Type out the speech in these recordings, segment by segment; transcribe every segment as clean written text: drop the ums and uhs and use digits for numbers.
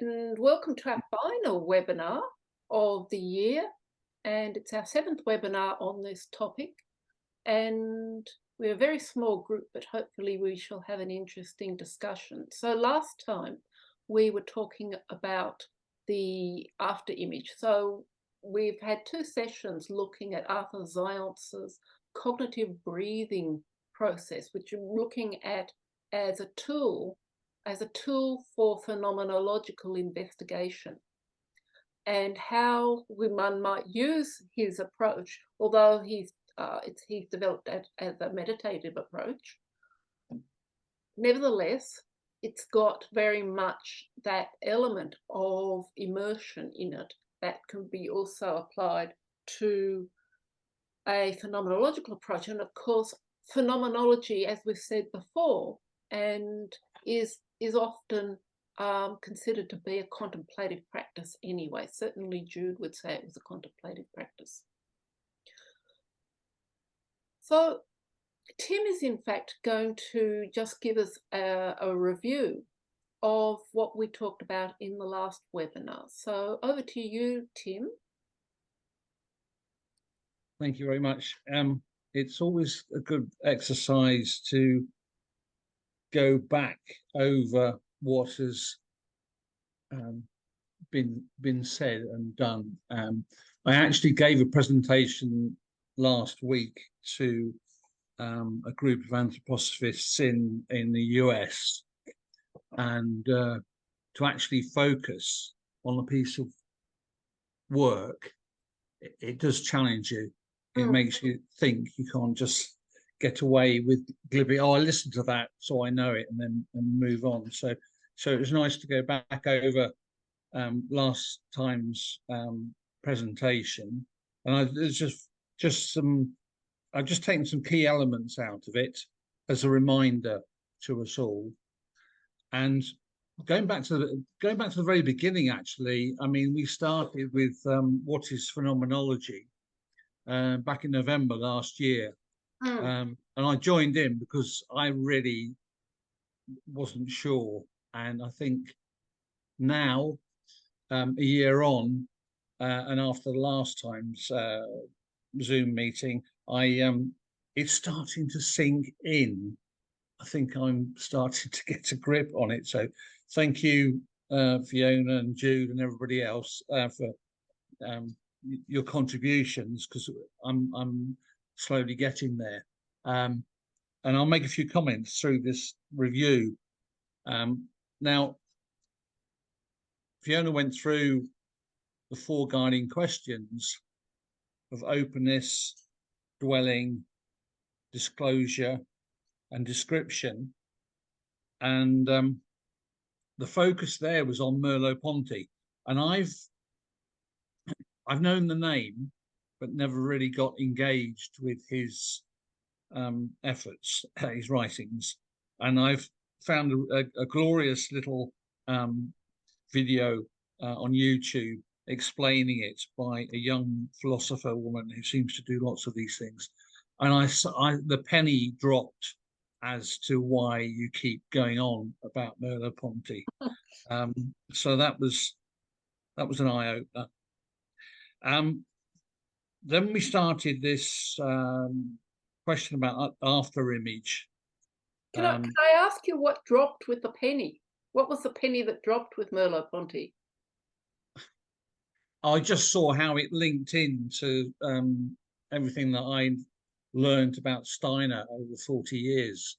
and welcome to our final webinar of the year, and it's our 7th webinar on this topic, and we're a very small group, but hopefully we shall have an interesting discussion. So last time we were talking about the after image. So we've had 2 sessions looking at Arthur Zajonc's cognitive breathing process, which I'm looking at as a tool for phenomenological investigation, and how one might use his approach, although he's developed as a meditative approach. Nevertheless, it's got very much that element of immersion in it that can be also applied to a phenomenological approach. And of course, phenomenology, as we've said before, and is often considered to be a contemplative practice anyway. Certainly Jude would say it was a contemplative practice. So Tim is in fact going to just give us a review of what we talked about in the last webinar. So over to you, Tim. Thank you very much. It's always a good exercise to go back over what has been said and done. I actually gave a presentation last week to a group of anthroposophists in the US, and to actually focus on a piece of work, it does challenge you. It makes you think. You can't just get away with glibly, oh, I listened to that, so I know it, and then move on. So it was nice to go back over last time's presentation, and there's just some. I've just taken some key elements out of it as a reminder to us all. And going back to the very beginning, actually, I mean, we started with what is phenomenology back in November last year. And I joined in because I really wasn't sure. And I think now, a year on, and after the last time's Zoom meeting, it's starting to sink in. I think I'm starting to get a grip on it. So thank you, Fiona and Jude and everybody else for your contributions, because I'm slowly getting there. And I'll make a few comments through this review. Now, Fiona went through the 4 guiding questions of openness, dwelling, disclosure, and description. And the focus there was on Merleau-Ponty. And I've known the name, but never really got engaged with his efforts, his writings. And I've found a glorious little video on YouTube explaining it by a young philosopher woman who seems to do lots of these things. And the penny dropped as to why you keep going on about Merleau-Ponty. So that was an eye-opener. Then we started this question about after image. Can I ask you what dropped with the penny? What was the penny that dropped with Merleau-Ponty? I just saw how it linked into everything that I learned about Steiner over 40 years.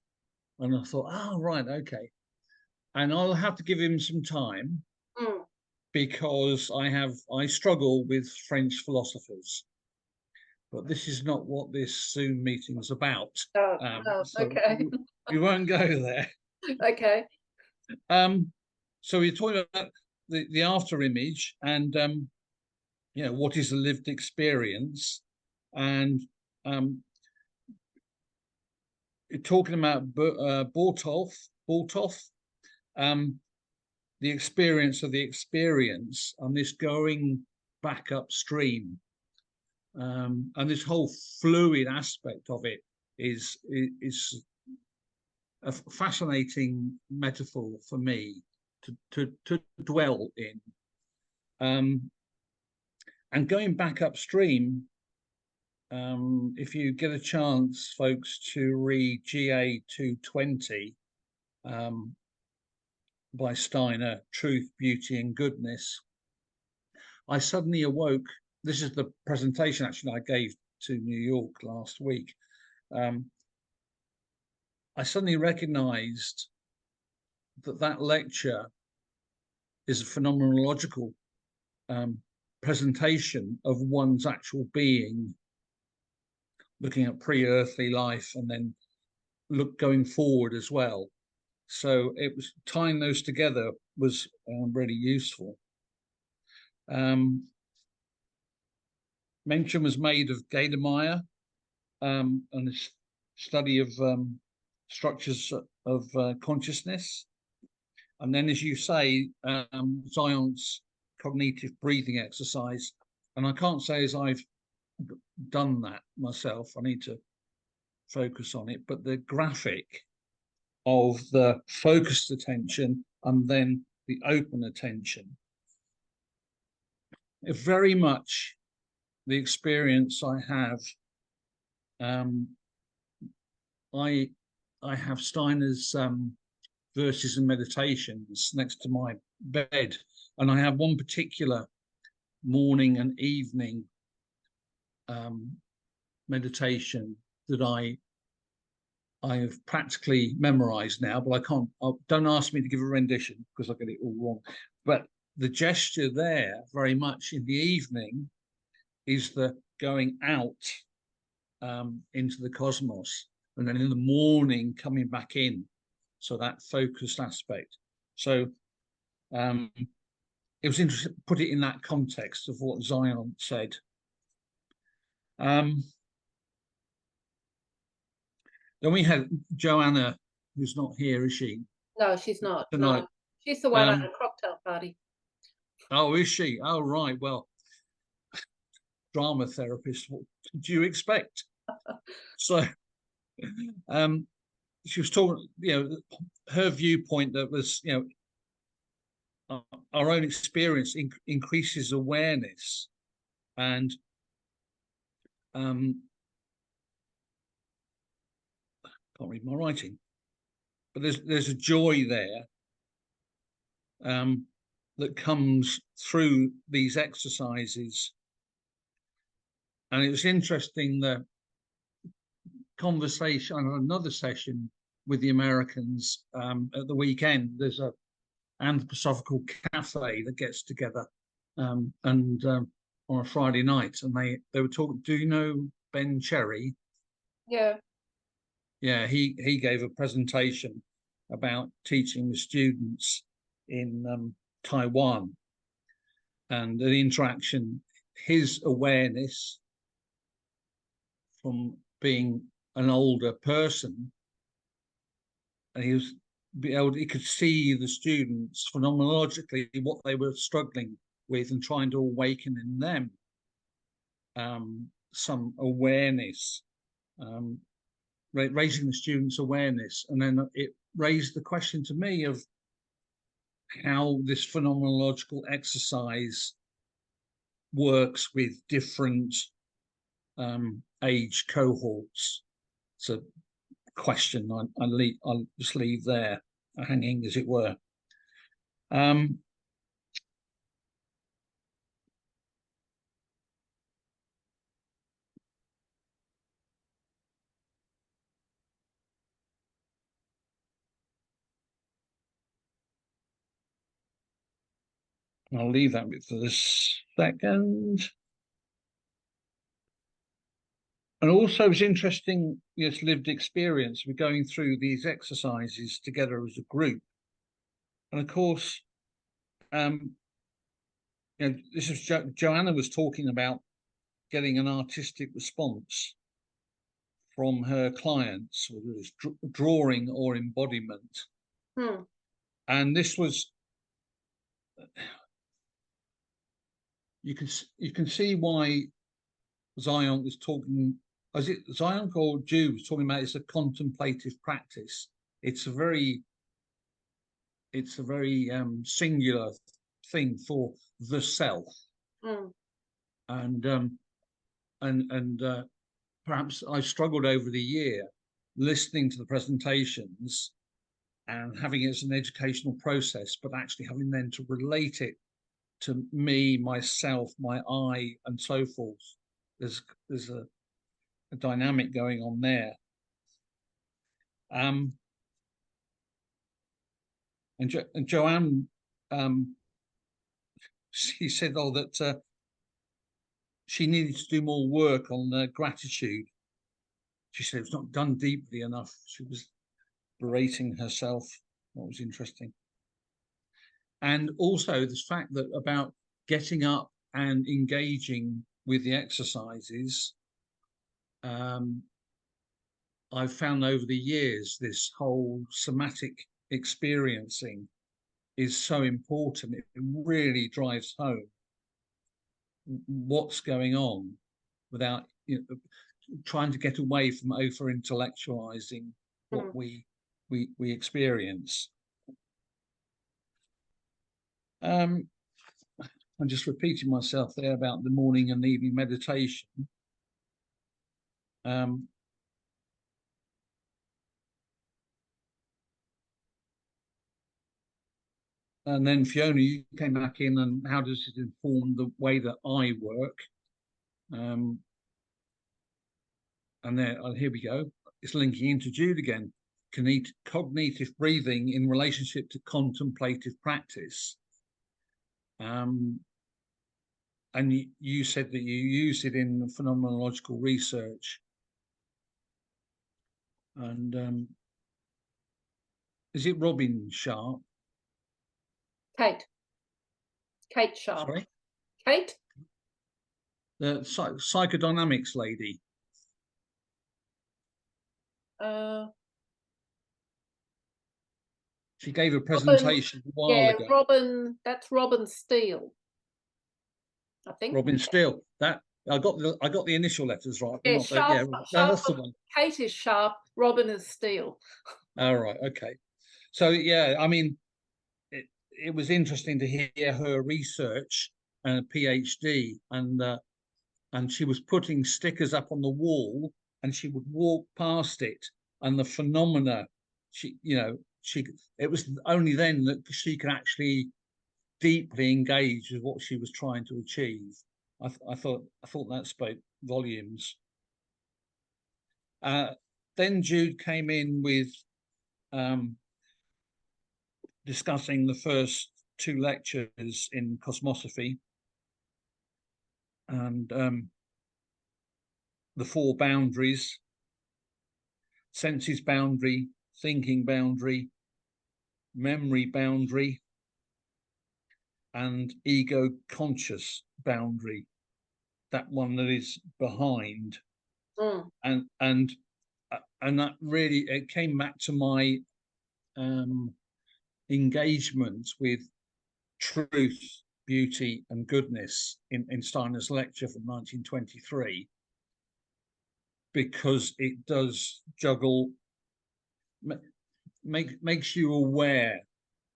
And I thought, oh, right, okay. And I'll have to give him some time because I struggle with French philosophers. But this is not what this Zoom meeting is about. So okay. we won't go there. Okay. So we're talking about the after image and what is a lived experience, and talking about Bortolf, the experience of the experience, and this going back upstream, and this whole fluid aspect of it is a fascinating metaphor for me, to dwell in. And going back upstream, if you get a chance, folks, to read GA 220 by Steiner, Truth, Beauty and Goodness, I suddenly awoke. This is the presentation actually I gave to New York last week. I suddenly recognized that lecture is a phenomenological presentation of one's actual being, looking at pre-earthly life and then going forward as well. So it was tying those together was really useful. Mention was made of Gadameyer and his study of structures of consciousness. And then, as you say, Zajonc's cognitive breathing exercise. And I can't say as I've done that myself, I need to focus on it, but the graphic of the focused attention and then the open attention, it's very much the experience I have. I have Steiner's Verses and Meditations next to my bed, and I have one particular morning and evening meditation that I have practically memorized now, but I can't. Don't ask me to give a rendition because I get it all wrong. But the gesture there, very much in the evening, is the going out into the cosmos, and then in the morning coming back in. So that focused aspect. So it was interesting to put it in that context of what Zajonc said. Then we had Joanna, who's not here, is she? No, she's not. Tonight. No. She's the one at a cocktail party. Oh, is she? Oh, right. Well, drama therapist, what do you expect? So she was talking, her viewpoint that was, our own experience increases awareness, and can't read my writing, but there's a joy there that comes through these exercises. And it was interesting, the conversation on another session with the Americans at the weekend. There's a anthroposophical cafe that gets together and on a Friday night, and they were talking. Do you know Ben Cherry? Yeah. Yeah, he gave a presentation about teaching the students in Taiwan, and the interaction, his awareness from being an older person, and he could see the students phenomenologically what they were struggling with and trying to awaken in them some awareness, raising the students' awareness. And then it raised the question to me of how this phenomenological exercise works with different age cohorts. It's a question I'll just leave there hanging, as it were. I'll leave that for a second. And also, it's interesting, yes, lived experience. We're going through these exercises together as a group. And of course, this is Joanna was talking about getting an artistic response from her clients, whether it was drawing or embodiment. And this was, you can see why Zajonc was talking. Is it Zajonc or Jude was talking about it's a contemplative practice? It's a very, it's a very singular thing for the self, and perhaps I struggled over the year listening to the presentations and having it as an educational process, but actually having then to relate it to me, myself, my I, and so forth. There's a dynamic going on there. And Joanne, she said, oh, that she needed to do more work on gratitude. She said it was not done deeply enough. She was berating herself. That was interesting. And also this fact that about getting up and engaging with the exercises, I've found over the years this whole somatic experiencing is so important. It really drives home what's going on without trying to get away from over intellectualizing what we experience. I'm just repeating myself there about the morning and evening meditation. And then Fiona, you came back in, and how does it inform the way that I work? And there, here we go. It's linking into Jude again. Cognitive breathing in relationship to contemplative practice. And you said that you use it in phenomenological research. And is it Robin Sharp? Kate Sharp. Sorry? Kate? The psychodynamics lady. She gave a presentation a while ago. Robin, that's Robin Steele, I think. Robin Steele. That I got the initial letters right. Yeah, Sharp, that's the one. Kate is Sharp, Robin is Steele. All right, okay. So yeah, I mean, it was interesting to hear her research and a PhD, and she was putting stickers up on the wall, and she would walk past it, and the phenomena, it was only then that she could actually deeply engage with what she was trying to achieve. I thought that spoke volumes. Then Jude came in with discussing the first two lectures in cosmosophy and the four boundaries: senses boundary, thinking boundary, memory boundary, and ego conscious boundary, that one that is behind. And that really, it came back to my engagement with truth, beauty, and goodness in Steiner's lecture from 1923, because it does juggle, makes you aware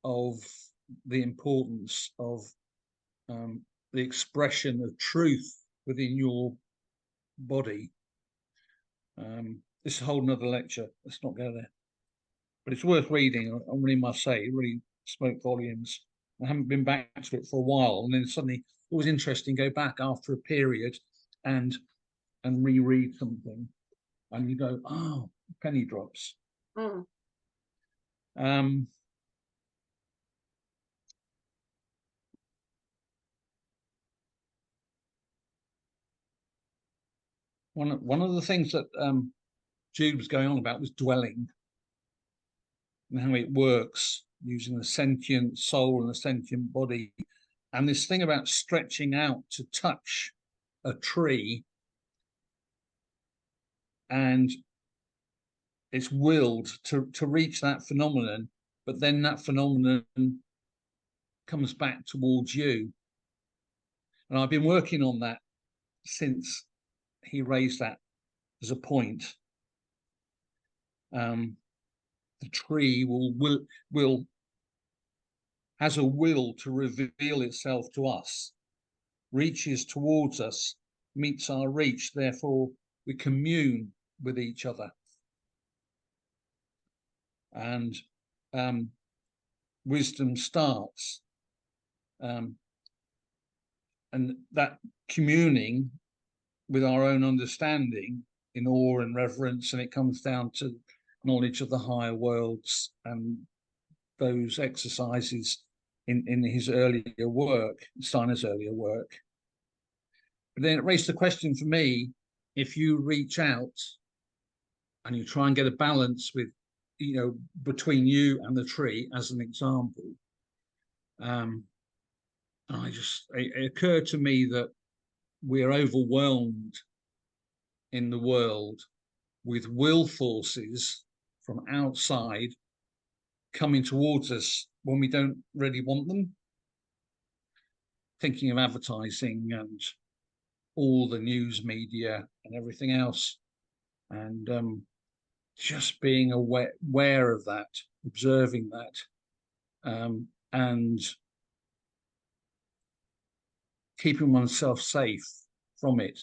of the importance of the expression of truth within your body. This is a whole nother lecture. Let's not go there. But it's worth reading. I really must say, it really spoke volumes. I haven't been back to it for a while, and then suddenly it was interesting to go back after a period and reread something, and you go, oh, penny drops. One of the things that Jude was going on about was dwelling and how it works using a sentient soul and a sentient body. And this thing about stretching out to touch a tree, and it's willed to reach that phenomenon, but then that phenomenon comes back towards you. And I've been working on that since he raised that as a point. The tree will has a will to reveal itself to us, reaches towards us, meets our reach, therefore we commune with each other. And wisdom starts. And that communing with our own understanding in awe and reverence, and it comes down to knowledge of the higher worlds and those exercises in his earlier work, Steiner's earlier work. But then it raised the question for me, if you reach out and you try and get a balance with, you know, between you and the tree, as an example, it occurred to me that we're overwhelmed in the world with will forces from outside coming towards us when we don't really want them. Thinking of advertising and all the news media and everything else, and just being aware of that, observing that, and keeping oneself safe from it,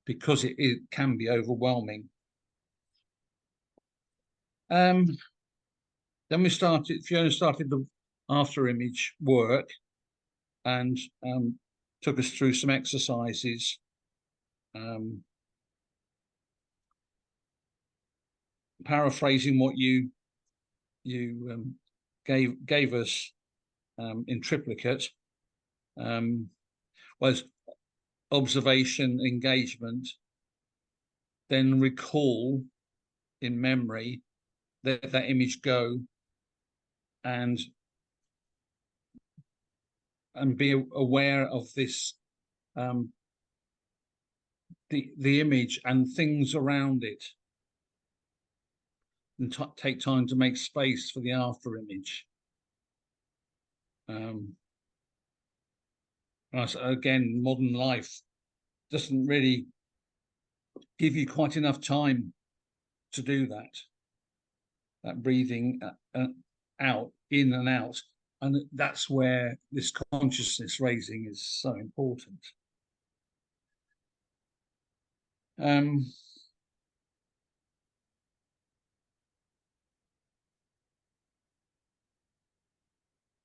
because it can be overwhelming. Then Fiona started the afterimage work and took us through some exercises. Paraphrasing what you gave us in triplicate, was observation, engagement, then recall in memory, let that image go, and be aware of this, the image and things around it, and take time to make space for the after image. Again, modern life doesn't really give you quite enough time to do that breathing out, in and out, and that's where this consciousness raising is so important.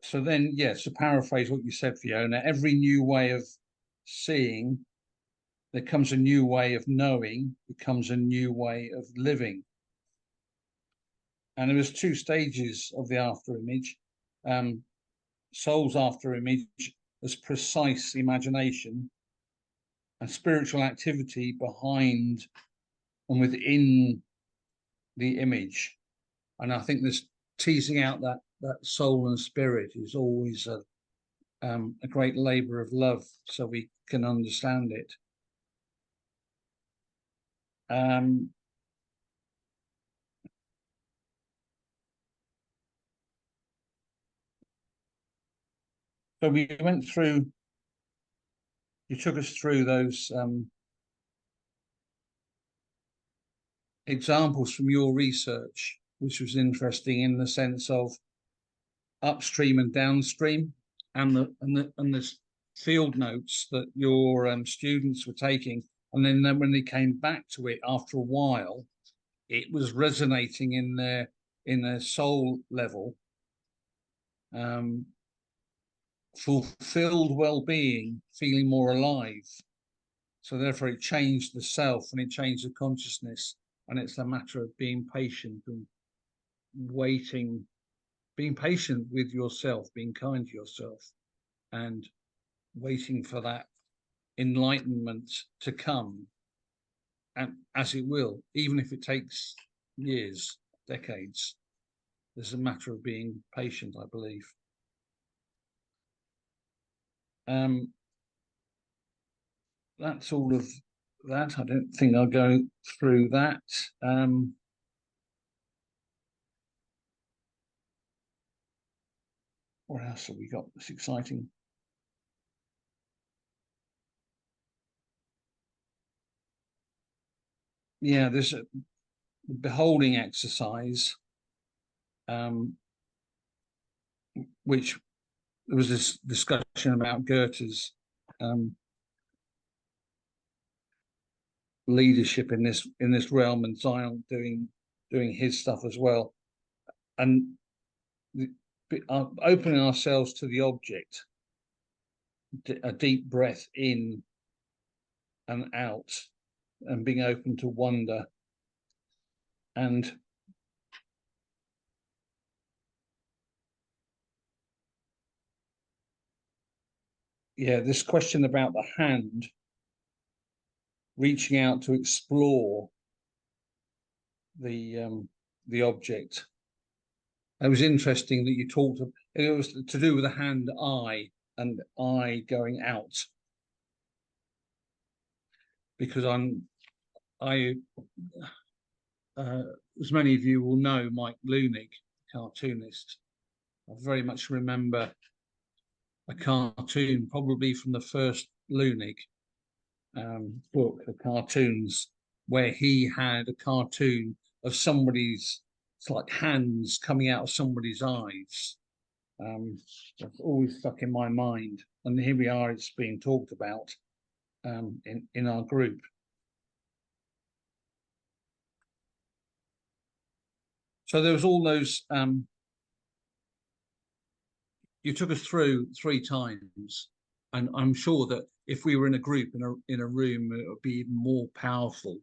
So then, yes, to paraphrase what you said, Fiona, every new way of seeing, there comes a new way of knowing, becomes a new way of living. And there was 2 stages of the after image. Soul's after image as precise imagination and spiritual activity behind and within the image. And I think this teasing out that soul and spirit is always a great labor of love, so we can understand it. So we went through, you took us through those examples from your research, which was interesting in the sense of upstream and downstream, and the field notes that your students were taking, and then when they came back to it after a while, it was resonating in their soul level. Fulfilled well-being, feeling more alive. So therefore it changed the self and it changed the consciousness, and it's a matter of being patient and waiting, being patient with yourself, being kind to yourself, and waiting for that enlightenment to come, and as it will, even if it takes years, decades. There's a matter of being patient, I believe. That's all of that. I don't think I'll go through that. What else have we got that's exciting? Yeah, there's a beholding exercise, which there was this discussion about Goethe's leadership in this realm, and Zajonc doing his stuff as well, and opening ourselves to the object, a deep breath in and out, and being open to wonder. And yeah, this question about the hand reaching out to explore the object. It was interesting that you talked. It was to do with the hand eye and eye going out, because as many of you will know, Mike Lunig, cartoonist. I very much remember a cartoon, probably from the first Lunig book of cartoons, where he had a cartoon of somebody's, it's like hands coming out of somebody's eyes. That's always stuck in my mind, and here we are, it's being talked about in our group. So there was all those, you took us through 3 times, and I'm sure that if we were in a group in a room, it would be even more powerful.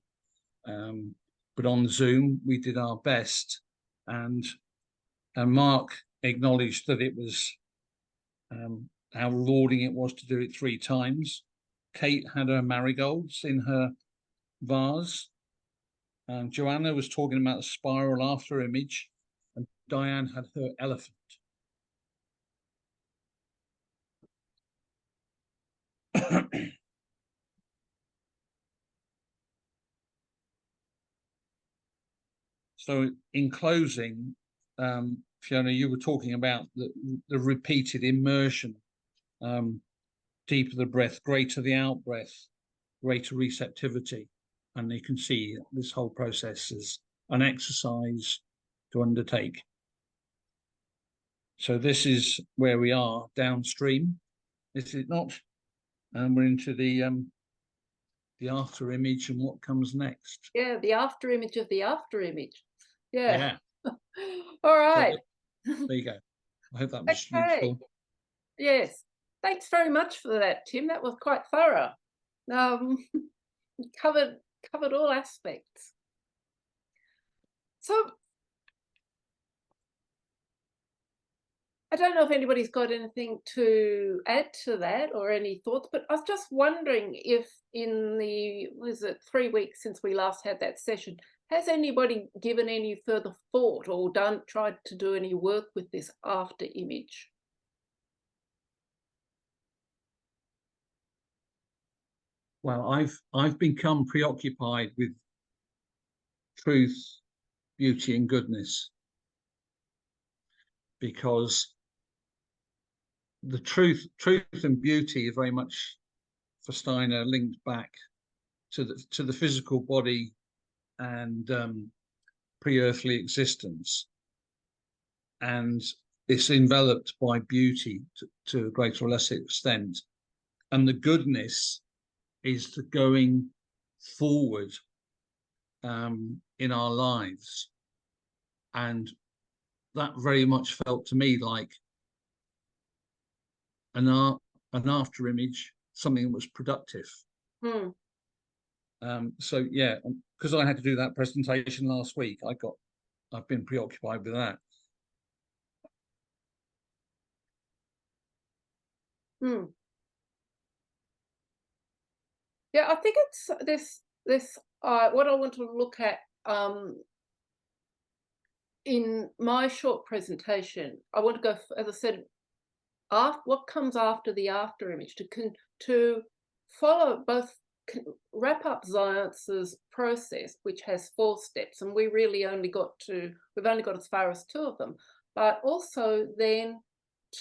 But on Zoom, we did our best, and Mark acknowledged that it was how rewarding it was to do it 3 times. Kate had her marigolds in her vase, and Joanna was talking about the spiral after image, and Diane had her elephant. So in closing, Fiona, you were talking about the repeated immersion, deeper the breath, greater the out breath, greater receptivity. And you can see this whole process is an exercise to undertake. So this is where we are downstream, is it not? And we're into the after image and what comes next. Yeah, the after image of the after image. Yeah. Yeah. All right. So there you go. I hope that was Okay. useful. Yes. Thanks very much for that, Tim. That was quite thorough. Covered all aspects. So I don't know if anybody's got anything to add to that or any thoughts, but I was just wondering if in the, was it 3 weeks since we last had that session, has anybody given any further thought or tried to do any work with this after image? Well, I've become preoccupied with truth, beauty, and goodness, because the truth and beauty are very much, for Steiner, linked back to the physical body and pre-earthly existence, and it's enveloped by beauty to a greater or lesser extent, and the goodness is the going forward in our lives, and that very much felt to me like an after image, something that was productive. So yeah, because I had to do that presentation last week, I've been preoccupied with that. Yeah, I think it's this what I want to look at in my short presentation. I want to go, as I said, what comes after the after image, to follow both, wrap up Zajonc's process, which has 4 steps, and we've only got as far as 2 of them, but also then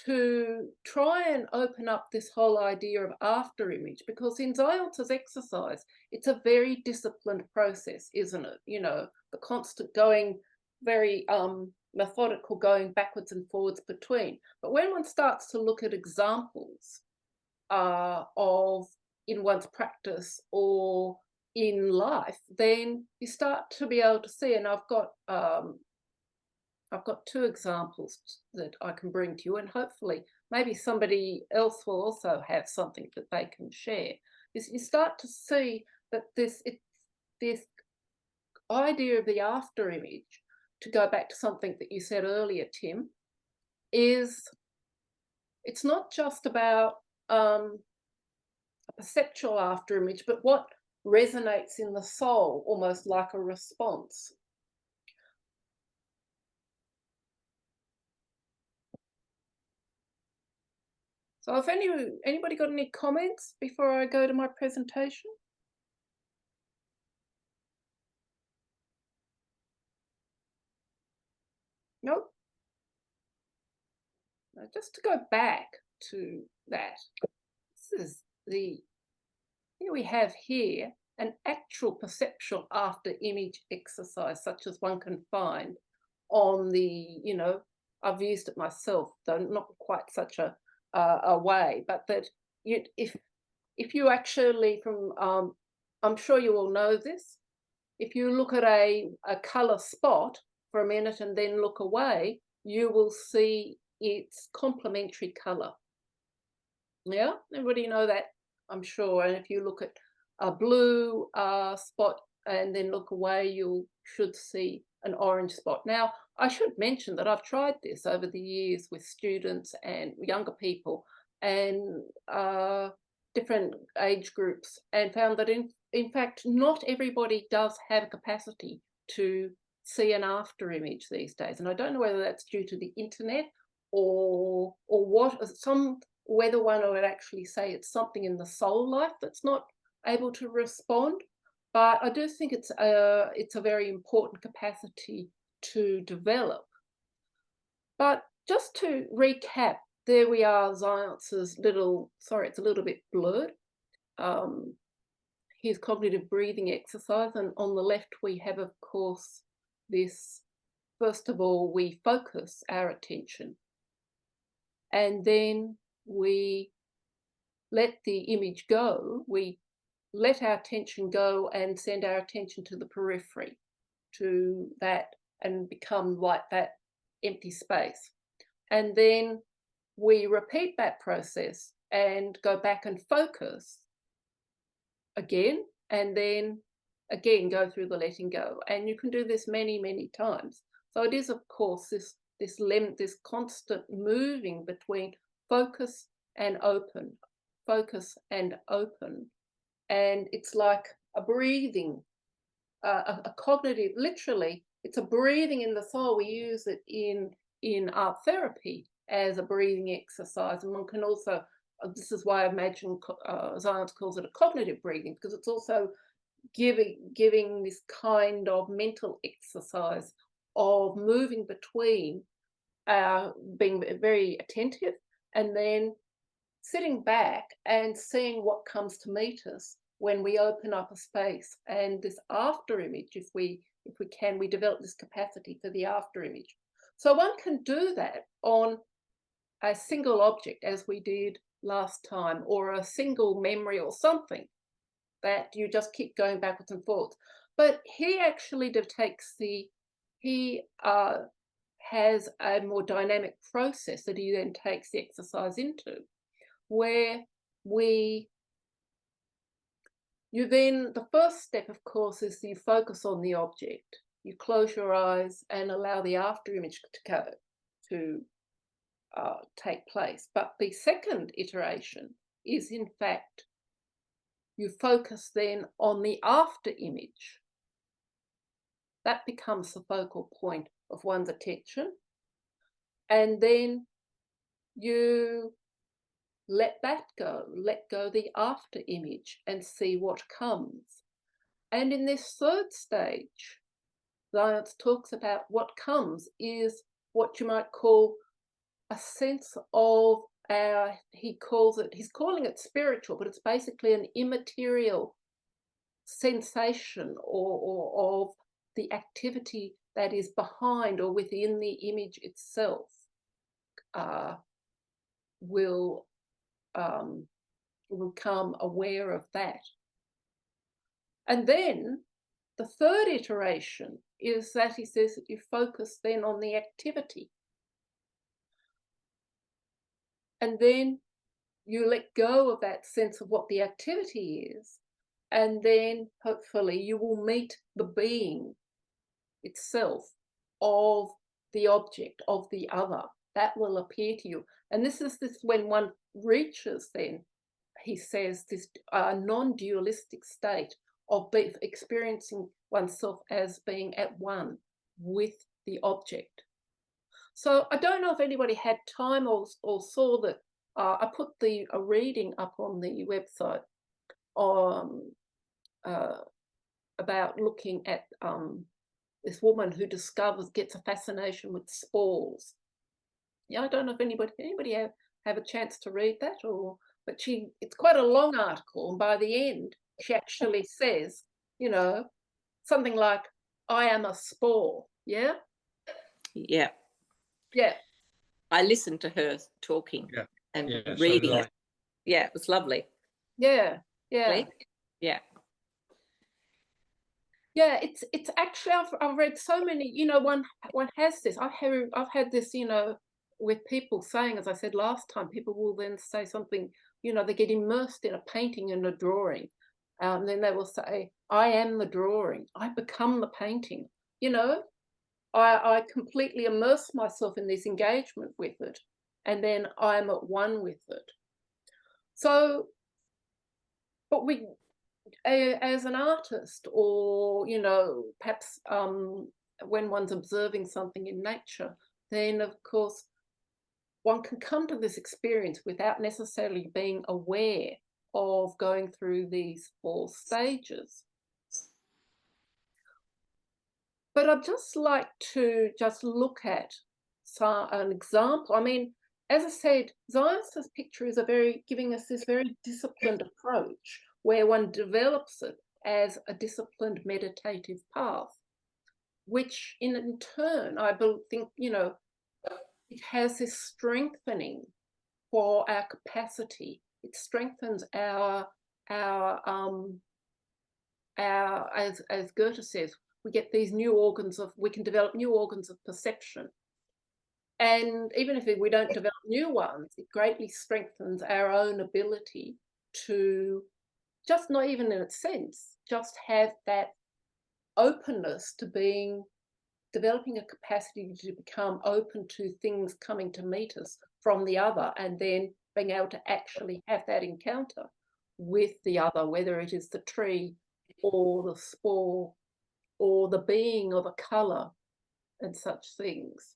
to try and open up this whole idea of after image, because in Zajonc's exercise, it's a very disciplined process, isn't it? You know, the constant going, very methodical going backwards and forwards between. But when one starts to look at examples of in one's practice or in life, then you start to be able to see. And I've got two examples that I can bring to you, and hopefully maybe somebody else will also have something that they can share. You start to see that this idea of the after image, to go back to something that you said earlier, Tim, is it's not just about a perceptual after image, but what resonates in the soul, almost like a response. So if anybody got any comments before I go to my presentation? Nope. Now, just to go back to that, this is here we have here an actual perceptual after image exercise, such as one can find on the, I've used it myself, though not quite such a way, but that if you actually I'm sure you all know this, if you look at a colour spot for a minute and then look away, you will see its complementary colour. Yeah, everybody know that, I'm sure. And if you look at a blue spot and then look away, you should see an orange spot. Now, I should mention that I've tried this over the years with students and younger people and different age groups, and found that in fact not everybody does have capacity to see an after image these days. And I don't know whether that's due to the internet or what, whether one would actually say it's something in the soul life that's not able to respond. But I do think it's a very important capacity to develop. But just to recap, there we are, Zajonc's little, sorry, it's a little bit blurred. His cognitive breathing exercise, and on the left we have, of course, this, first of all, we focus our attention, and then we let the image go. We let our attention go and send our attention to the periphery, to that, and become like that empty space. And then we repeat that process and go back and focus again, and then again go through the letting go. And you can do this many, many times. So it is, of course, this constant moving between focus and open, focus and open. And it's like a breathing, a cognitive, literally, it's a breathing in the soul. We use it in art therapy as a breathing exercise. And one can also, this is why I imagine Zajonc calls it a cognitive breathing, because it's also giving this kind of mental exercise of moving between being very attentive and then sitting back and seeing what comes to meet us when we open up a space. And this after image, if we can, we develop this capacity for the after image. So one can do that on a single object, as we did last time, or a single memory or something that you just keep going backwards and forwards. But he actually he has a more dynamic process that he then takes the exercise into, where you then, the first step, of course, is you focus on the object. You close your eyes and allow the after image to take place. But the second iteration is, in fact, you focus then on the after image. That becomes the focal point of one's attention. And then you let that go, let go the after image and see what comes. And in this third stage, Zajonc talks about what comes is what you might call a sense of he's calling it spiritual, but it's basically an immaterial sensation or of the activity that is behind or within the image itself will become aware of that. And then the third iteration is that he says that you focus then on the activity. And then you let go of that sense of what the activity is. And then hopefully you will meet the being itself of the object, of the other. That will appear to you. And this is when one reaches then, he says, this non-dualistic state of experiencing oneself as being at one with the object. So I don't know if anybody had time or saw that I put a reading up on the website about looking at this woman who gets a fascination with spores. Yeah, I don't know if anybody have a chance to read that, but it's quite a long article, and by the end she actually says, you know, something like, "I am a spore." Yeah. Yeah. Yeah. I listened to her talking and reading it. Yeah, it was lovely. Yeah. Yeah. Yeah. Yeah, it's actually I've read so many, you know, one has this. I've had this, you know, with people saying, as I said last time, people will then say something, you know, they get immersed in a painting and a drawing. Then they will say, "I am the drawing. I become the painting." You know, I completely immerse myself in this engagement with it, and then I am at one with it. So, but as an artist, or, you know, perhaps when one's observing something in nature, then of course one can come to this experience without necessarily being aware of going through these 4 stages. But I'd just like to look at an example. I mean, as I said, Zajonc's picture is giving us this very disciplined approach where one develops it as a disciplined meditative path, which in turn, I think, you know, it has this strengthening for our capacity. It strengthens our as Goethe says, we get these we can develop new organs of perception. And even if we don't develop new ones, it greatly strengthens our own ability to just, not even in a sense, just have that openness to developing a capacity to become open to things coming to meet us from the other, and then being able to actually have that encounter with the other, whether it is the tree or the spore or the being of a colour and such things.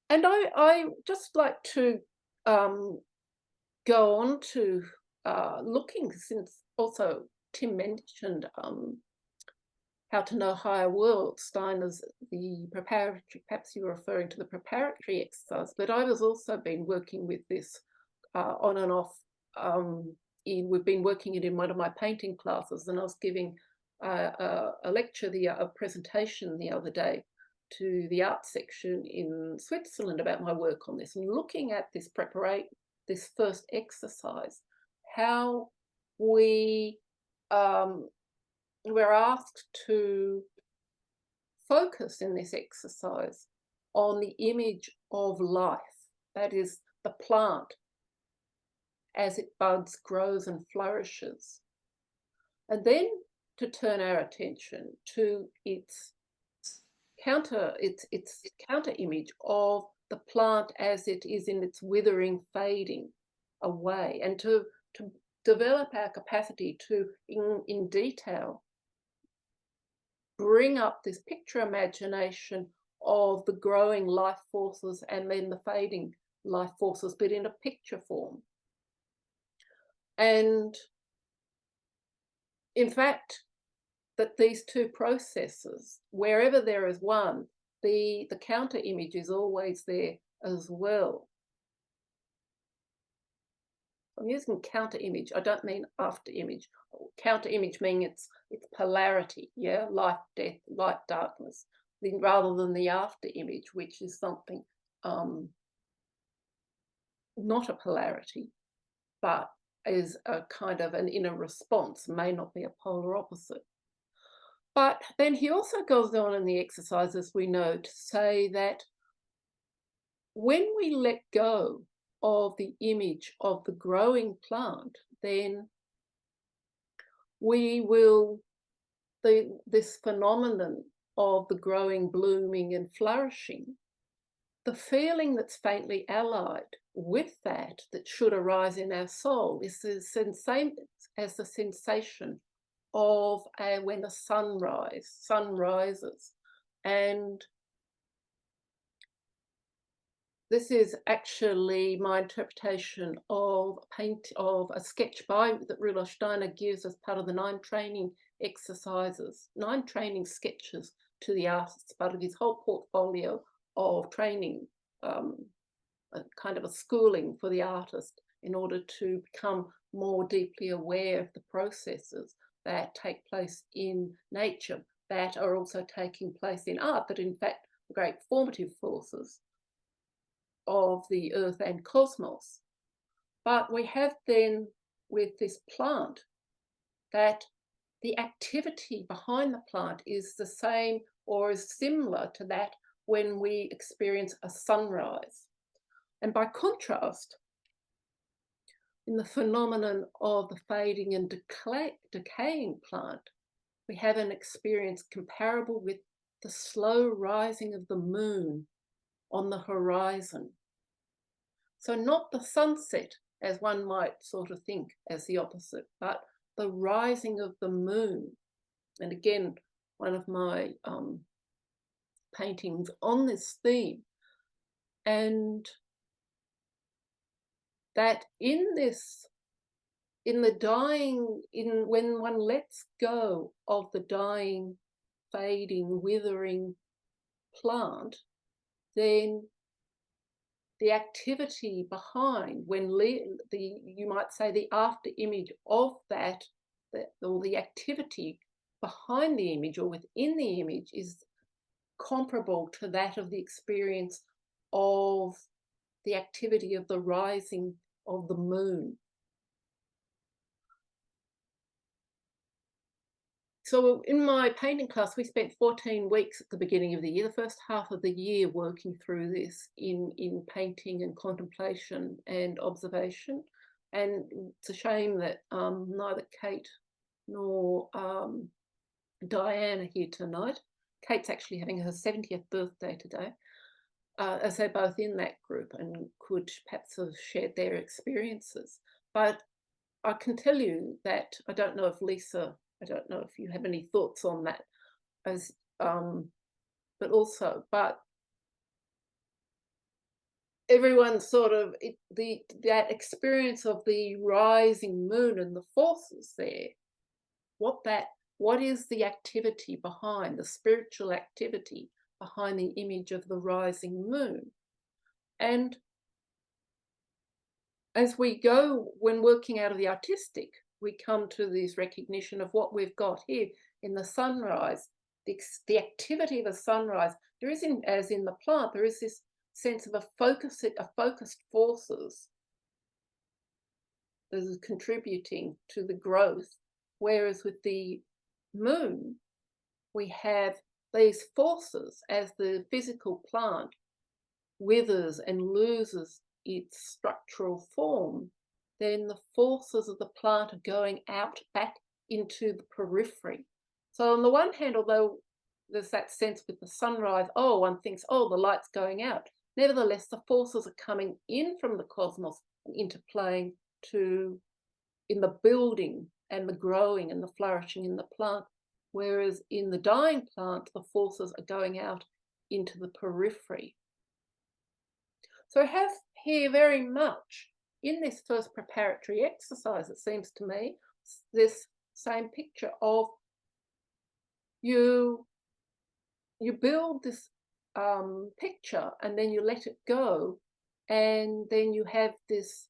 And I just like to go on to looking, since also Tim mentioned How to Know Higher World, Steiner's the preparatory, perhaps you were referring to the preparatory exercise, but I was also been working with this on and off. We've been working it in one of my painting classes, and I was giving a lecture, a presentation the other day to the art section in Switzerland about my work on this, and looking at this this first exercise, how we're asked to focus in this exercise on the image of life, that is the plant as it buds, grows and flourishes, and then to turn our attention to its counter image of the plant as it is in its withering, fading away, and to develop our capacity to, in detail, bring up this picture imagination of the growing life forces and then the fading life forces, but in a picture form. And in fact, that these two processes, wherever there is one, the counter image is always there as well. I'm using counter image. I don't mean after image. Counter image meaning it's polarity, yeah, light, death, light, darkness, rather than the after image, which is something not a polarity, but is a kind of an inner response, may not be a polar opposite. But then he also goes on in the exercises, we know, to say that when we let go of the image of the growing plant, then we will, this phenomenon of the growing, blooming and flourishing, the feeling that's faintly allied with that should arise in our soul is the same as the sensation of when the sun rises. And this is actually my interpretation of a sketch that Rudolf Steiner gives as part of the 9 training exercises, 9 training sketches to the artists, part of his whole portfolio of training, a kind of a schooling for the artist in order to become more deeply aware of the processes that take place in nature that are also taking place in art, that in fact are great formative forces of the earth and cosmos. But we have then with this plant that the activity behind the plant is the same or is similar to that when we experience a sunrise. And by contrast, in the phenomenon of the fading and decaying plant, we have an experience comparable with the slow rising of the moon on the horizon. So not the sunset, as one might sort of think as the opposite, but the rising of the moon. And again, one of my paintings on this theme. And that when one lets go of the dying, fading, withering plant, then the activity behind, you might say the after image of that, or the activity behind the image or within the image is comparable to that of the experience of the activity of the rising of the moon. So in my painting class, we spent 14 weeks at the beginning of the year, the first half of the year, working through this in painting and contemplation and observation. And it's a shame that neither Kate nor Diane are here tonight. Kate's actually having her 70th birthday today, as they're both in that group and could perhaps have shared their experiences. But I can tell you that I don't know if Lisa, I don't know if you have any thoughts on that, as but everyone sort of that experience of the rising moon and the forces there. What is the activity behind, the spiritual activity behind the image of the rising moon? And as we go, when working out of the artistic, we come to this recognition of what we've got here in the sunrise, the activity of a sunrise. There is, as in the plant, there is this sense of a focused forces that is contributing to the growth, whereas with the moon, we have these forces as the physical plant withers and loses its structural form, then the forces of the plant are going out back into the periphery. So on the one hand, although there's that sense with the sunrise, one thinks, the light's going out. Nevertheless, the forces are coming in from the cosmos and interplaying in the building and the growing and the flourishing in the plant. Whereas in the dying plant, the forces are going out into the periphery. So I have here very much in this first preparatory exercise, it seems to me, this same picture of you build this picture and then you let it go, and then you have this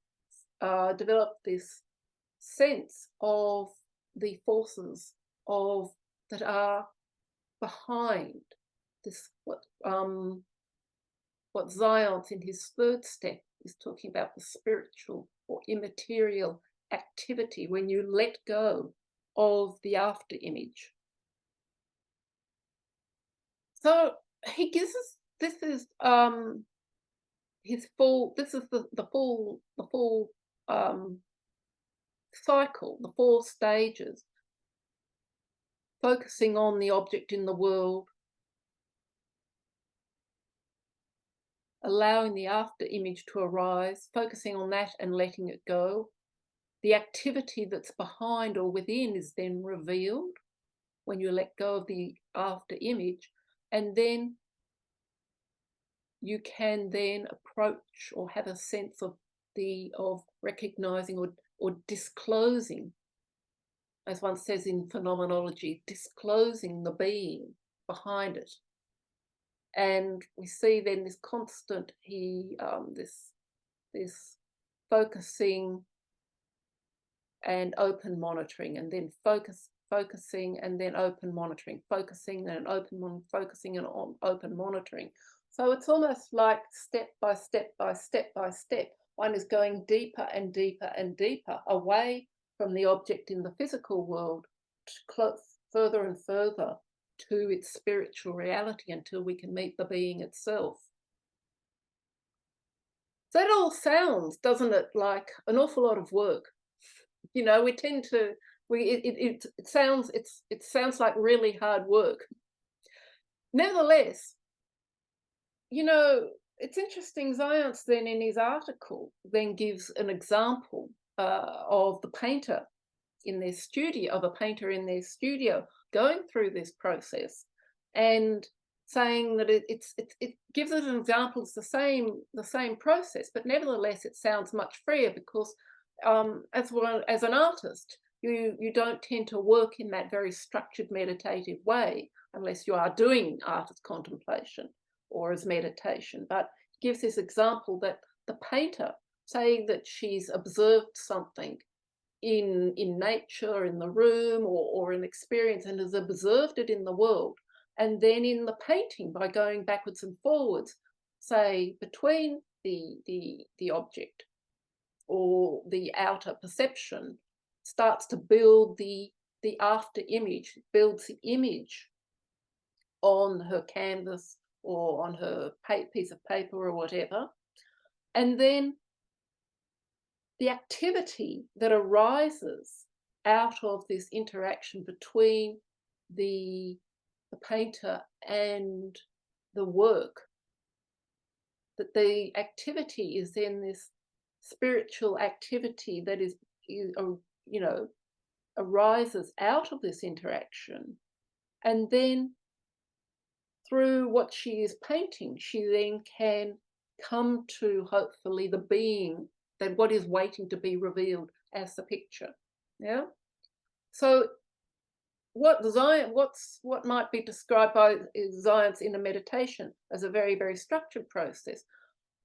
developed this sense of the forces that are behind this, what Zajonc in his third step is talking about, the spiritual or immaterial activity when you let go of the after image. So he gives us, this is his full, this is the full cycle, the 4 stages, focusing on the object in the world, allowing the after image to arise, focusing on that and letting it go. The activity that's behind or within is then revealed when you let go of the after image, and then you can then approach or have a sense of recognizing or disclosing, as one says in phenomenology, disclosing the being behind it. And we see then this constant, this focusing and open monitoring, and then focusing and then open monitoring, focusing and focusing and on open monitoring. So it's almost like step by step by step by step, one is going deeper and deeper and deeper away from the object in the physical world, further and further to its spiritual reality until we can meet the being itself. So that all sounds, doesn't it, like an awful lot of work? You know, we tend to, it sounds like really hard work. Nevertheless, you know, it's interesting, Zajonc then in his article then gives an example of the painter in their studio, of a painter in their studio going through this process, and saying that it gives it an example. It's the same process, but nevertheless it sounds much freer because as an artist, you don't tend to work in that very structured meditative way unless you are doing art as contemplation or as meditation. But it gives this example that the painter, say that she's observed something in nature, in the room, or an experience, and has observed it in the world, and then in the painting, by going backwards and forwards, say between the object or the outer perception, starts to build the after image, builds the image on her canvas or on her piece of paper or whatever, and then the activity that arises out of this interaction between the painter and the work, that the activity is then this spiritual activity that is, you know, arises out of this interaction, and then through what she is painting, she then can come to hopefully the being, that what is waiting to be revealed as the picture. Yeah. So what might be described by Zajonc in a meditation as a very, very structured process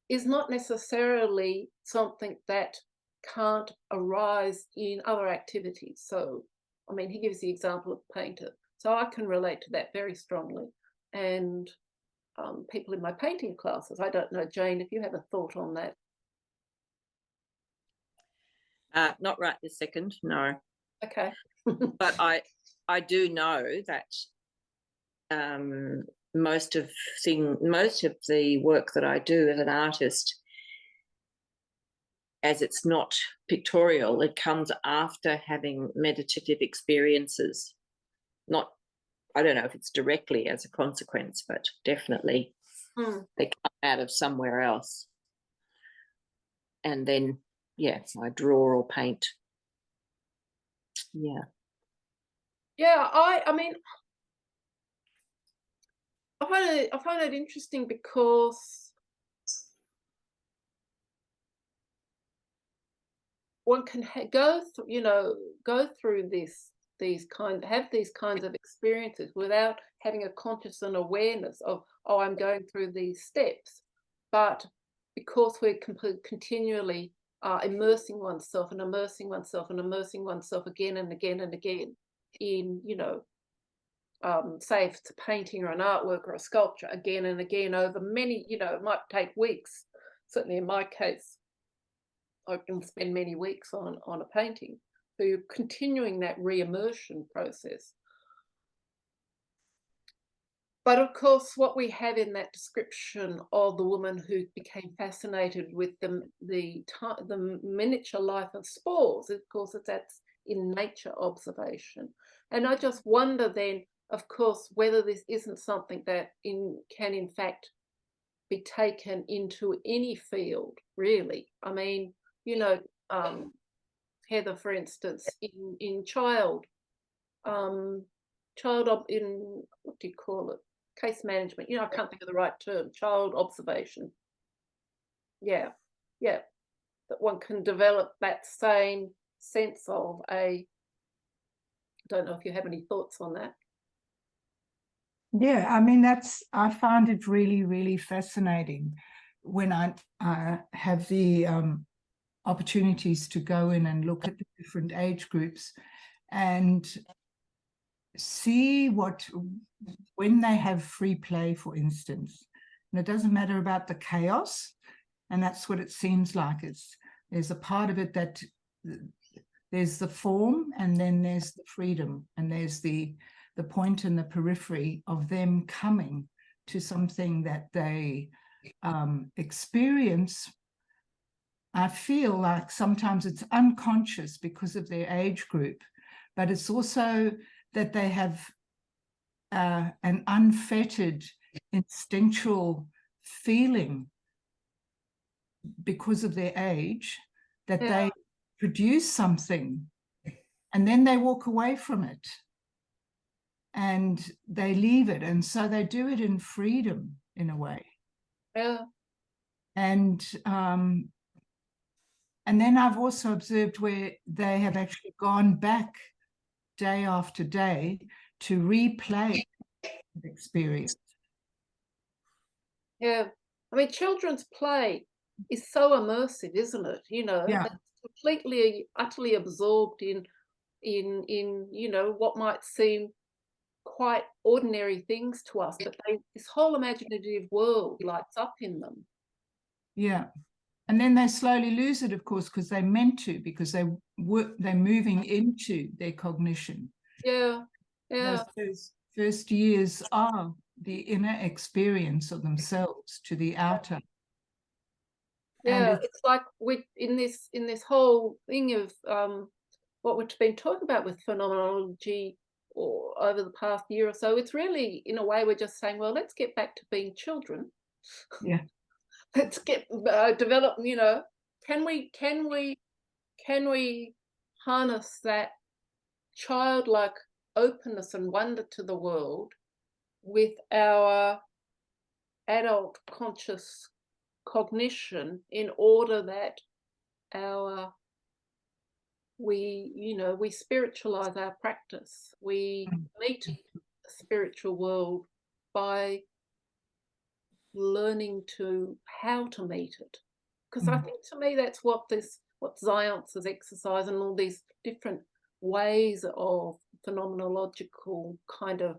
is not necessarily something that can't arise in other activities. So, I mean, he gives the example of painter. So I can relate to that very strongly. And people in my painting classes, I don't know, Jane, if you have a thought on that. Not right this second, no. Okay. But I do know that most of the work that I do as an artist, as it's not pictorial, it comes after having meditative experiences. Not, I don't know if it's directly as a consequence, but definitely they come out of somewhere else. And then, yeah, I draw or paint. Yeah. Yeah, I mean, I find it interesting because one can go through these kinds of experiences without having a conscious and awareness of, oh, I'm going through these steps. But because we're continually immersing oneself and immersing oneself and immersing oneself again and again and again in, you know, say if it's a painting or an artwork or a sculpture, again and again over many, you know, it might take weeks. Certainly in my case, I can spend many weeks on a painting. So you're continuing that re-immersion process. But of course, what we have in that description of the woman who became fascinated with the miniature life of spores, of course, that's in nature observation. And I just wonder then, of course, whether this isn't something that can in fact be taken into any field, really. I mean, you know, Heather, for instance, in child, in what do you call it? Case management, you know, I can't think of the right term, child observation. Yeah, that one can develop that same sense of I don't know if you have any thoughts on that. Yeah, I mean, I find it really, really fascinating when I have the opportunities to go in and look at the different age groups and see when they have free play, for instance, and it doesn't matter about the chaos, and that's what it seems like. There's a part of it that there's the form, and then there's the freedom, and there's the point in the periphery of them coming to something that they experience. I feel like sometimes it's unconscious because of their age group, but it's also that they have an unfettered instinctual feeling because of their age that they produce something and then they walk away from it and they leave it. And so they do it in freedom in a way. Yeah. And then I've also observed where they have actually gone back day after day to replay the experience. Yeah, I mean, children's play is so immersive, isn't it? You know, Yeah. it's completely, utterly absorbed in you know, what might seem quite ordinary things to us, but this whole imaginative world lights up in them. Yeah. And then they slowly lose it, of course, because they're meant to, because they're moving into their cognition. Yeah, yeah. Those first years are the inner experience of themselves to the outer. Yeah, and it's like in this whole thing of what we've been talking about with phenomenology or over the past year or so. It's really, in a way, we're just saying, well, let's get back to being children. Yeah. Let's get develop. You know, can we harness that childlike openness and wonder to the world with our adult conscious cognition in order that we spiritualize our practice. We meet the spiritual world by learning how to meet it. Because I think, to me, that's what Zajonc's exercise and all these different ways of phenomenological kind of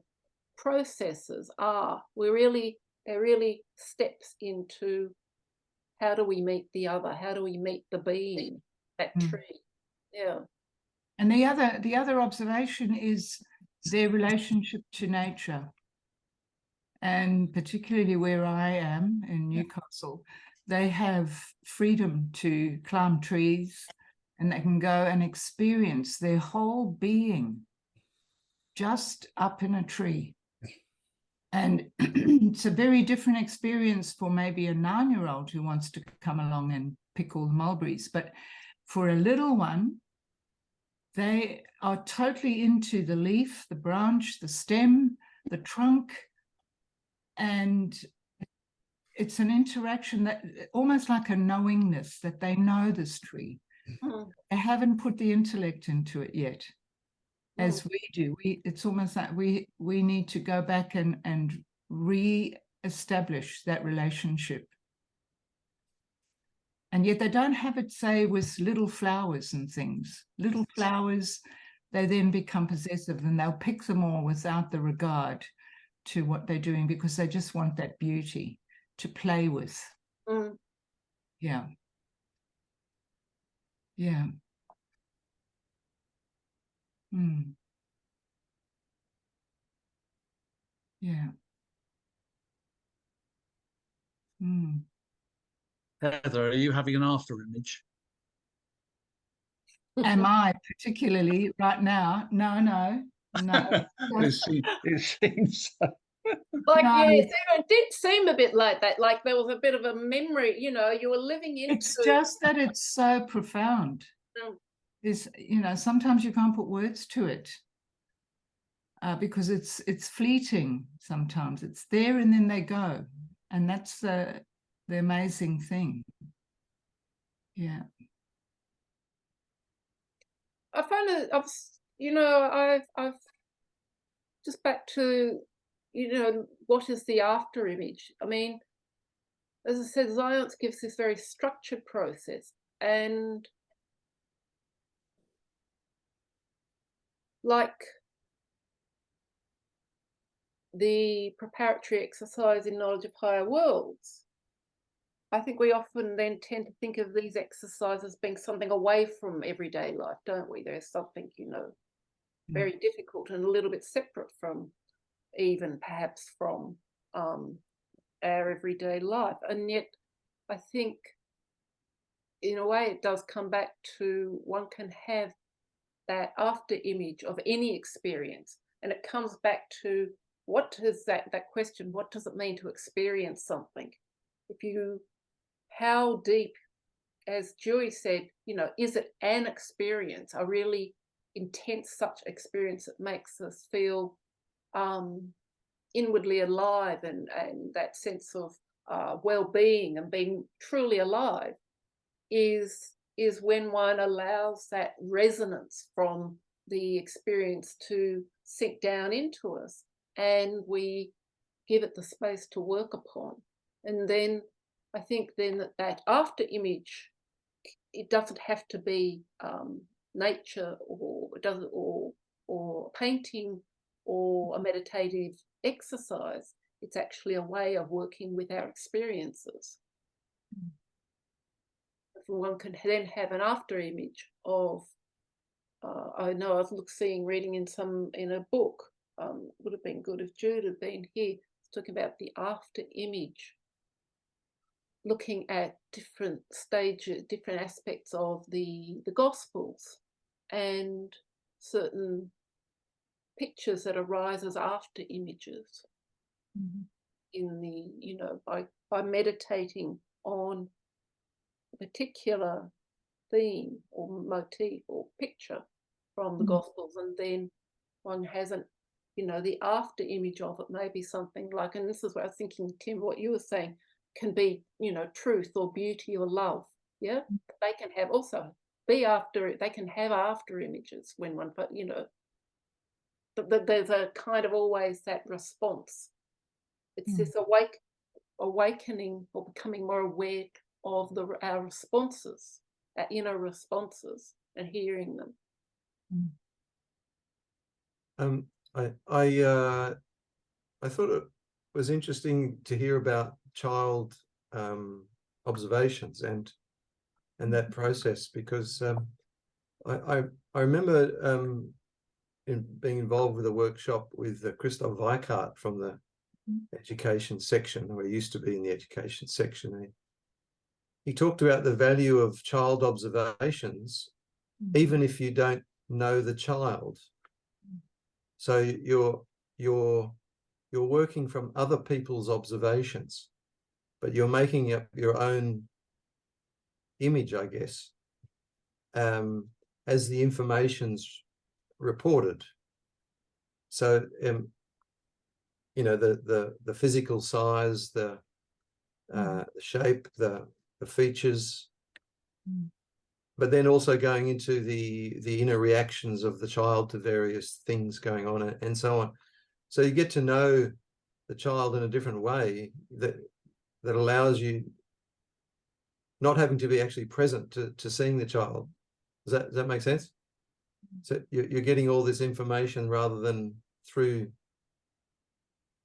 processes are. They're really steps into how do we meet the other? How do we meet the being, that tree? Yeah. And the other observation is their relationship to nature. And particularly where I am in Newcastle, they have freedom to climb trees and they can go and experience their whole being just up in a tree. And it's a very different experience for maybe a 9-year-old who wants to come along and pick all the mulberries. But for a little one, they are totally into the leaf, the branch, the stem, the trunk. And it's an interaction that almost like a knowingness that they know this tree. They haven't put the intellect into it yet, as we do. It's almost like we need to go back and re-establish that relationship. And yet they don't have it, say, with little flowers and things. Little flowers, they then become possessive and they'll pick them all without the regard to what they're doing because they just want that beauty to play with. Mm. Yeah. Yeah. Mm. Yeah. Mm. Heather, are you having an after image? Am I particularly right now? No. It seems so. Like, No. yes, it did seem a bit like that. Like there was a bit of a memory, you know, you were living into. It's just that it's so profound. Mm. Is, you know, sometimes you can't put words to it because it's fleeting. Sometimes it's there and then they go, and that's the amazing thing. Yeah. I find it, you know, I've just back to, you know, what is the after image? I mean, as I said, Zajonc gives this very structured process, and like the preparatory exercise in knowledge of higher worlds, I think we often then tend to think of these exercises being something away from everyday life, don't we? There's something, you know, very difficult and a little bit separate from even perhaps from our everyday life. And yet I think in a way it does come back to one can have that after image of any experience, and it comes back to what is that question, what does it mean to experience something? How deep, as Julie said, you know, is it an experience, a really intense such experience that makes us feel inwardly alive and that sense of well-being and being truly alive is when one allows that resonance from the experience to sink down into us and we give it the space to work upon. And then I think then that after image, it doesn't have to be nature or painting or a meditative exercise. It's actually a way of working with our experiences. One can then have an after image of, I know I was reading in a book, would have been good if Jude had been here, talking about the after image, looking at different stages, different aspects of the Gospels and certain pictures that arise as after images in the, you know, by meditating on a particular theme or motif or picture from the Gospels, and then one hasn't, you know, the after image of it may be something like, and this is what I was thinking, Tim, what you were saying, can be, you know, truth or beauty or love. Yeah, they can have also be after, they can have after images when one, but you know, but there's a kind of always that response. It's this awakening or becoming more aware of our responses, our inner responses, and hearing them. I thought it was interesting to hear about child observations and that process, because I remember being involved with a workshop with Christoph Weikart from the education section, or he used to be in the education section. He talked about the value of child observations, even if you don't know the child. So you're working from other people's observations, but you're making up your own image, I guess, as the information's reported. So you know, the physical size, the shape, the features, but then also going into the inner reactions of the child to various things going on and so on. So you get to know the child in a different way that allows you not having to be actually present to seeing the child. Does that make sense? So you're getting all this information rather than through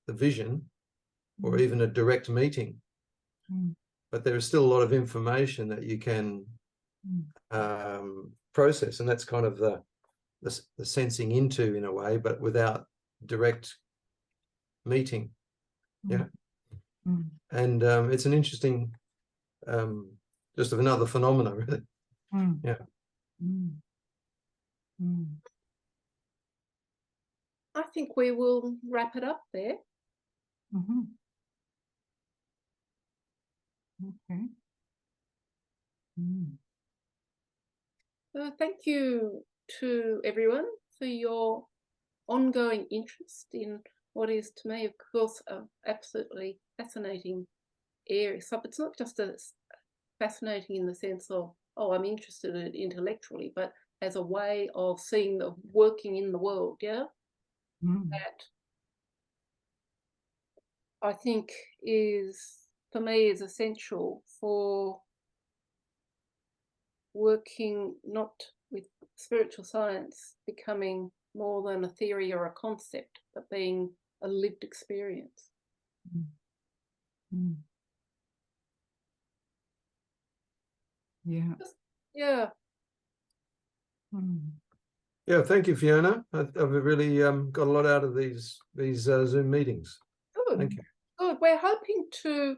the vision or even a direct meeting. But there is still a lot of information that you can process, and that's kind of the sensing into, in a way, but without direct meeting. Yeah. And it's an interesting just of another phenomena, really. Yeah. I think we will wrap it up there. Okay. Thank you to everyone for your ongoing interest in what is, to me, of course, an absolutely fascinating area. So it's not just fascinating in the sense of, oh, I'm interested in it intellectually, but as a way of seeing the working in the world, yeah? That I think is, for me, is essential for working not with spiritual science becoming more than a theory or a concept, but being a lived experience. Yeah. Yeah. Yeah, thank you, Fiona. I've really got a lot out of these Zoom meetings. Good. Thank you. Good. We're hoping to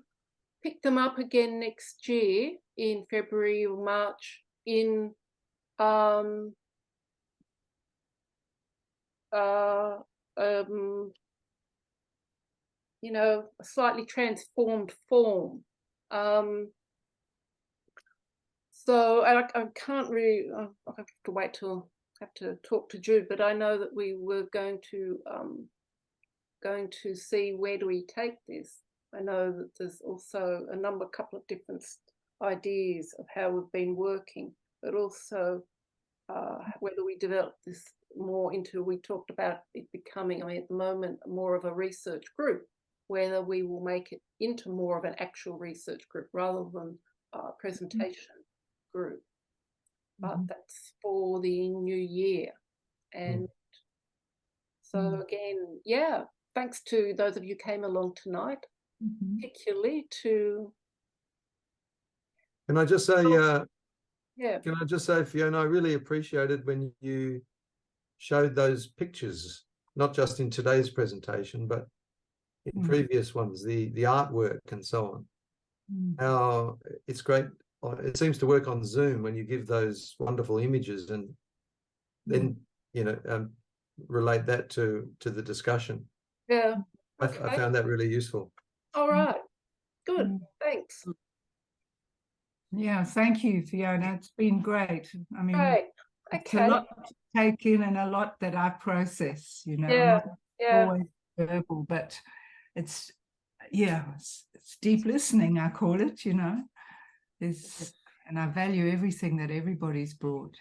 pick them up again next year in February or March in you know, a slightly transformed form. So I can't really, I'll have to wait till I have to talk to Jude, but I know that we were going to see where do we take this. I know that there's also a couple of different ideas of how we've been working, but also whether we develop this more into, we talked about it becoming, I mean, at the moment, more of a research group, whether we will make it into more of an actual research group rather than a presentation group. But that's for the new year. And so again, yeah, thanks to those of you who came along tonight, particularly to... Can I just say, yeah. Can I just say, Fiona, I really appreciated when you showed those pictures, not just in today's presentation, but in previous ones, the artwork and so on. How it's great. It seems to work on Zoom when you give those wonderful images and then, you know, relate that to the discussion. Yeah. Okay. I found that really useful. All right. Good. Thanks. Yeah, thank you, Fiona. It's been great. I mean, Right. it's a lot to take in and a lot that I process, you know. Yeah. Not always verbal, but it's, yeah, it's deep listening, I call it, you know. And I value everything that everybody's brought.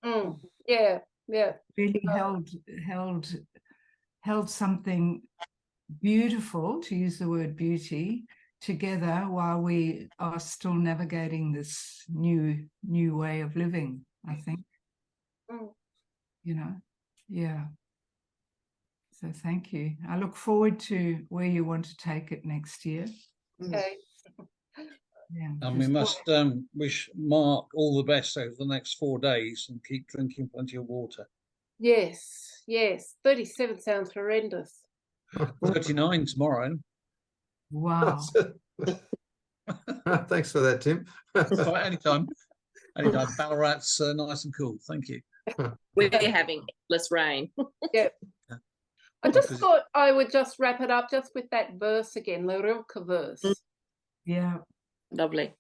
Yeah, yeah. Really held something beautiful, to use the word beauty, together while we are still navigating this new way of living, I think. You know, yeah. So thank you. I look forward to where you want to take it next year. Okay. Yeah. And we must wish Mark all the best over the next 4 days and keep drinking plenty of water. Yes, yes. 37 sounds horrendous. 39 tomorrow. Wow. Thanks for that, Tim. Right, anytime. Anytime. Ballarat's nice and cool. Thank you. We're having less rain. Yeah. I just thought I would just wrap it up just with that verse again, the Rilke verse. Yeah. Lovely.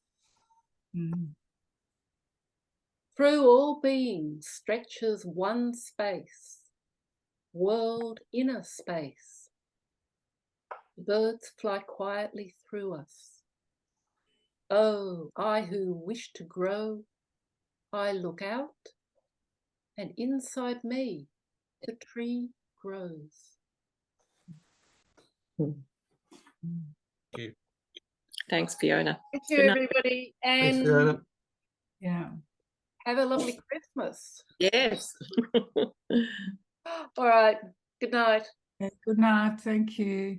Through all being stretches one space, world inner space. Birds fly quietly through us. Oh, I who wish to grow, I look out, and inside me the tree grows. Thank you. Thanks, Fiona. Thank you, Good night. everybody, Thanks, and Fiona. Yeah. have a lovely Christmas. Yes. All right. Good night. Good night. Thank you.